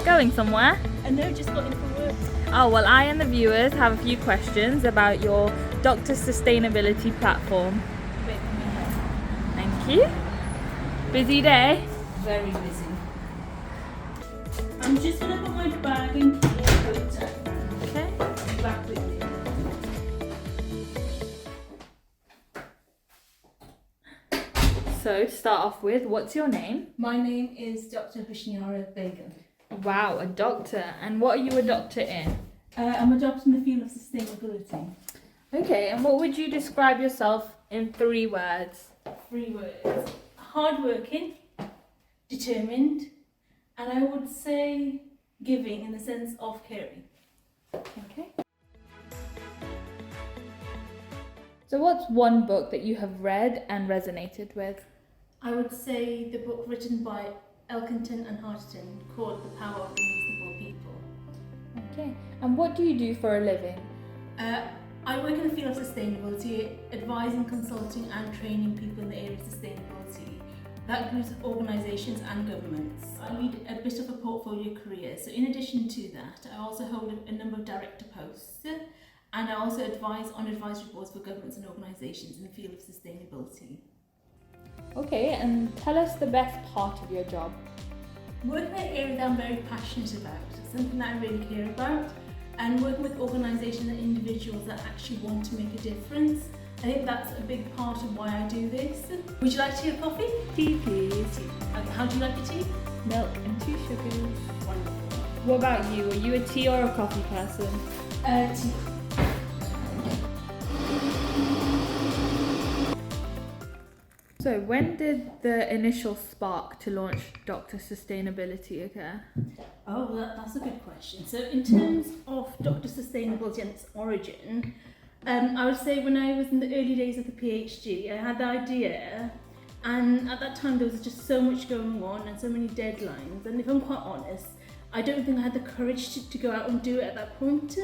going somewhere? No, just got in for work. Oh, well, I and the viewers have a few questions about your Doctor Sustainability platform. Wait for me here. Thank you. Busy day? Very busy. I'm just gonna put my bag in here. Okay. Be back with you. So, to start off with, what's your name? My name is Dr. Vishnihara Begum. Wow, a doctor. And what are you a doctor in? I'm a doctor in the field of sustainability. Okay, and what would you describe yourself in 3 words? 3 words. Hardworking, determined, and I would say giving in the sense of caring. Okay. So, what's one book that you have read and resonated with? I would say the book written by Elkington and Hartington called The Power of Reasonable People. Okay. And what do you do for a living? I work in the field of sustainability, advising, consulting and training people in the area of sustainability. That includes organisations and governments. I lead a bit of a portfolio career, so in addition to that, I also hold a number of director posts, and I also advise on advisory boards for governments and organisations in the field of sustainability. Okay, and tell us the best part of your job. Working in an area that I'm very passionate about, something that I really care about, and working with organisations and individuals that actually want to make a difference. I think that's a big part of why I do this. Would you like tea or coffee? Tea, please. Okay, how do you like your tea? Milk and 2 sugars. Wonderful. What about you? Are you a tea or a coffee person? Tea. So, when did the initial spark to launch Doctor Sustainability occur? Oh, that's a good question. So in terms of Doctor Sustainability and its origin, I would say when I was in the early days of the PhD, I had the idea, and at that time there was just so much going on and so many deadlines, and if I'm quite honest, I don't think I had the courage to go out and do it at that point.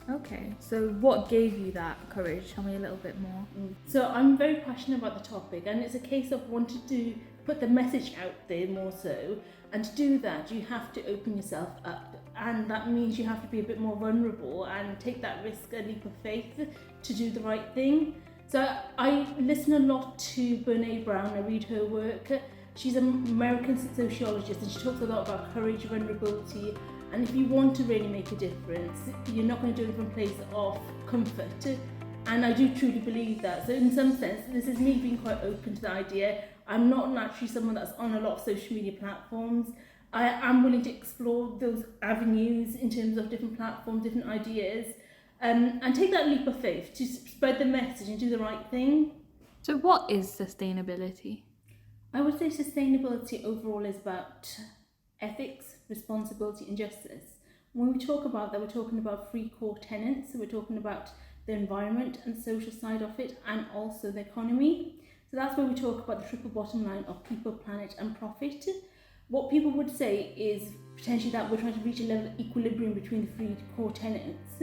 Okay, so what gave you that courage? Tell me a little bit more. So I'm very passionate about the topic, and it's a case of wanting to put the message out there more so, and to do that you have to open yourself up, and that means you have to be a bit more vulnerable and take that risk, a leap of faith to do the right thing. So I listen a lot to Brené Brown, I read her work. She's an American sociologist and she talks a lot about courage, vulnerability, and if you want to really make a difference, you're not going to do it from a place of comfort. And I do truly believe that. So in some sense, this is me being quite open to the idea. I'm not naturally someone that's on a lot of social media platforms. I am willing to explore those avenues in terms of different platforms, different ideas, and take that leap of faith to spread the message and do the right thing. So, what is sustainability? I would say sustainability overall is about ethics, responsibility and justice. When we talk about that, we're talking about 3 core tenets. So we're talking about the environment and social side of it, and also the economy. So that's where we talk about the triple bottom line of people, planet and profit. What people would say is potentially that we're trying to reach a level of equilibrium between the 3 core tenets.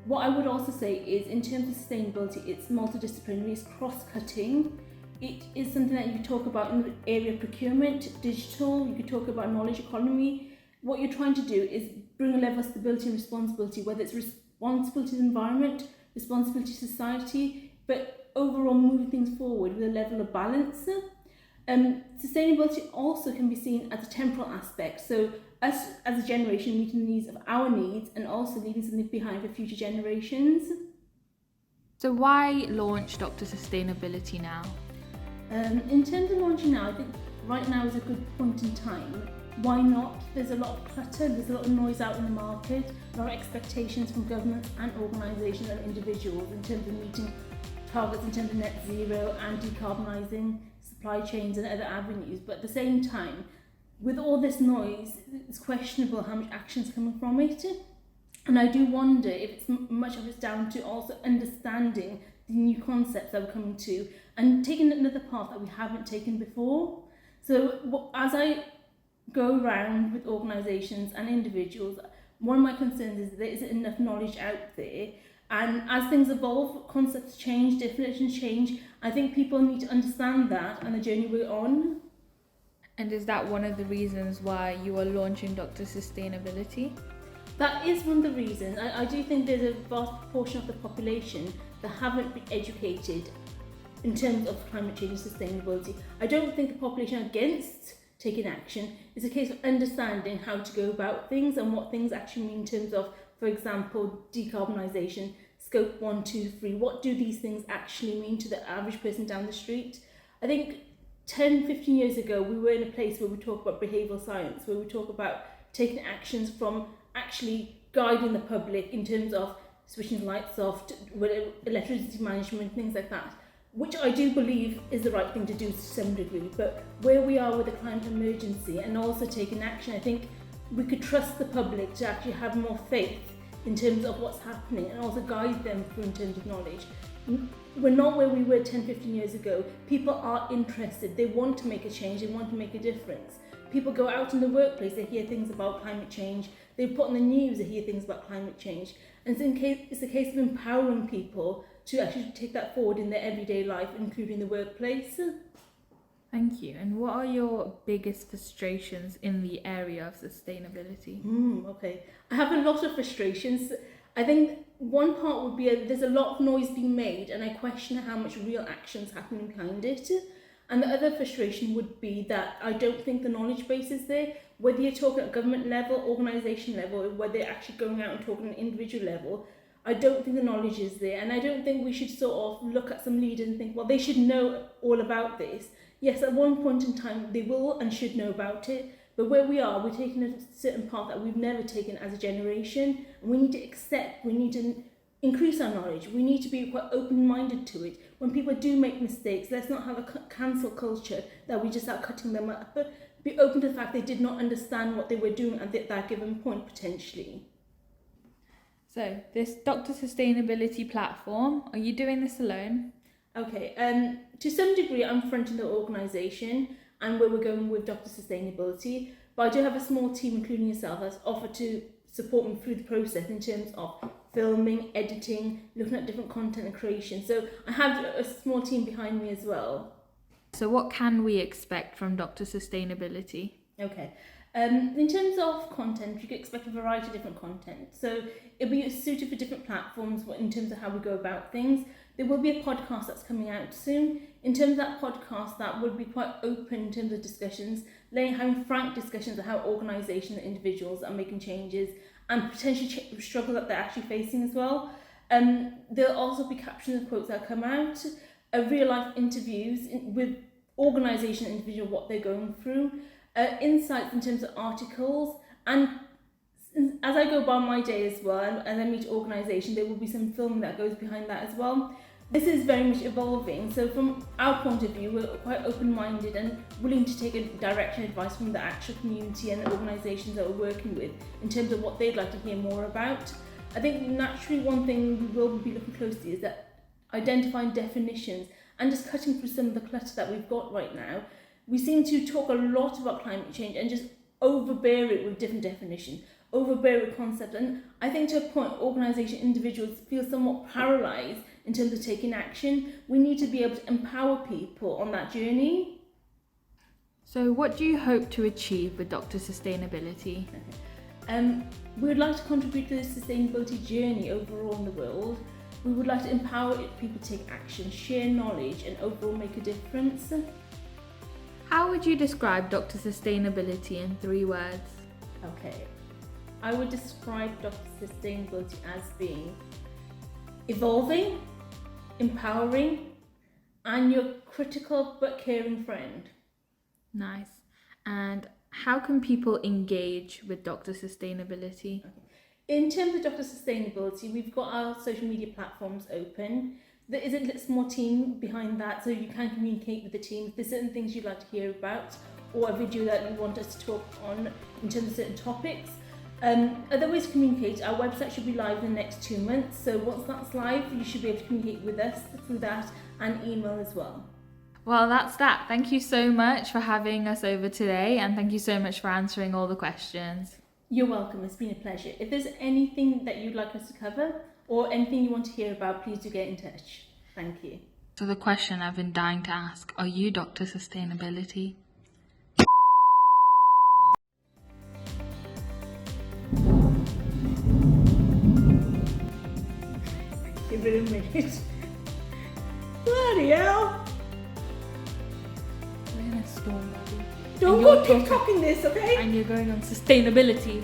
What I would also say is in terms of sustainability, it's multidisciplinary, it's cross-cutting. It is something that you could talk about in the area of procurement, digital, you could talk about knowledge economy. What you're trying to do is bring a level of stability and responsibility, whether it's responsibility to the environment, responsibility to society, but overall moving things forward with a level of balance. Sustainability also can be seen as a temporal aspect, so us as a generation meeting the needs of our needs and also leaving something behind for future generations. So, why launch Doctor Sustainability now? In terms of launching now, I think right now is a good point in time. Why not? There's a lot of clutter, there's a lot of noise out in the market, a lot of expectations from governments and organisations and individuals in terms of meeting targets in terms of net zero and decarbonising supply chains and other avenues. But at the same time, with all this noise, it's questionable how much action is coming from it. And I do wonder if it's much of it's down to also understanding the new concepts that we're coming to and taking another path that we haven't taken before. So as I go around with organisations and individuals, one of my concerns is there isn't enough knowledge out there. And as things evolve, concepts change, definitions change. I think people need to understand that and the journey we're on. And is that one of the reasons why you are launching Dr. Sustainability? That is one of the reasons. I do think there's a vast proportion of the population that haven't been educated in terms of climate change and sustainability. I don't think the population against taking action. It's a case of understanding how to go about things and what things actually mean in terms of, for example, decarbonisation, scope 1, 2, 3. What do these things actually mean to the average person down the street? I think 10, 15 years ago, we were in a place where we talk about behavioural science, where we talk about taking actions from actually guiding the public in terms of switching lights off, electricity management, things like that, which I do believe is the right thing to do to some degree. But where we are with the climate emergency and also taking action, I think we could trust the public to actually have more faith in terms of what's happening and also guide them through in terms of knowledge. We're not where we were 10, 15 years ago. People are interested, they want to make a change, they want to make a difference. People go out in the workplace, they hear things about climate change, they put on the news, they hear things about climate change. And it's a case of empowering people to actually take that forward in their everyday life, including the workplace. Thank you. And what are your biggest frustrations in the area of sustainability? Okay. I have a lot of frustrations. I think one part would be there's a lot of noise being made and I question how much real action's happening behind it. And the other frustration would be that I don't think the knowledge base is there. Whether you're talking at government level, organisation level, or whether you're actually going out and talking at an individual level, I don't think the knowledge is there. And I don't think we should sort of look at some leaders and think, well, they should know all about this. Yes, at one point in time, they will and should know about it. But where we are, we're taking a certain path that we've never taken as a generation. And we need to accept, we need to increase our knowledge. We need to be quite open-minded to it. When people do make mistakes, let's not have a cancel culture that we just start cutting them up. But be open to the fact they did not understand what they were doing at that given point, potentially. So, this Dr. Sustainability platform, are you doing this alone? Okay, to some degree, I'm fronting the organisation and where we're going with Dr. Sustainability, but I do have a small team, including yourself, that's offered to support me through the process in terms of filming, editing, looking at different content and creation. So I have a small team behind me as well. So what can we expect from Dr. Sustainability? Okay. In terms of content, you can expect a variety of different content. So it'll be suited for different platforms in terms of how we go about things. There will be a podcast that's coming out soon. In terms of that podcast, that would be quite open in terms of discussions, having frank discussions of how organisations and individuals are making changes and potentially struggles that they're actually facing as well. There'll also be captions and quotes that come out, real life interviews with organisation and individual, what they're going through, insights in terms of articles, and as I go by my day as well, and as I meet organisation, there will be some filming that goes behind that as well. This is very much evolving, so from our point of view, we're quite open-minded and willing to take a direction advice from the actual community and the organisations that we're working with in terms of what they'd like to hear more about. I think naturally one thing we will be looking closely is that identifying definitions and just cutting through some of the clutter that we've got right now. We seem to talk a lot about climate change and just overbear it with different definitions, overbear with concepts, and I think to a point organisation individuals feel somewhat paralysed in terms of taking action. We need to be able to empower people on that journey. So what do you hope to achieve with Dr. Sustainability? We would like to contribute to the sustainability journey overall in the world. We would like to empower people to take action, share knowledge and overall make a difference. How would you describe Dr. Sustainability in 3 words? Okay, I would describe Dr. Sustainability as being evolving, empowering, and your critical but caring friend. Nice. And how can people engage with Dr. Sustainability? In terms of Dr. Sustainability, we've got our social media platforms open. There is a small team behind that, so you can communicate with the team. If there's certain things you'd like to hear about, or a video that you want us to talk on in terms of certain topics. Other ways to communicate, our website should be live in the next 2 months, so once that's live, you should be able to communicate with us through that and email as well. Well, that's that. Thank you so much for having us over today, and thank you so much for answering all the questions. You're welcome, it's been a pleasure. If there's anything that you'd like us to cover or anything you want to hear about, please do get in touch. Thank you. So the question I've been dying to ask, are you Dr. Sustainability? Give it a minute. Bloody hell! We're in a storm, Maddie. Don't And go you're talking- TikToking this, okay? And you're going on sustainability.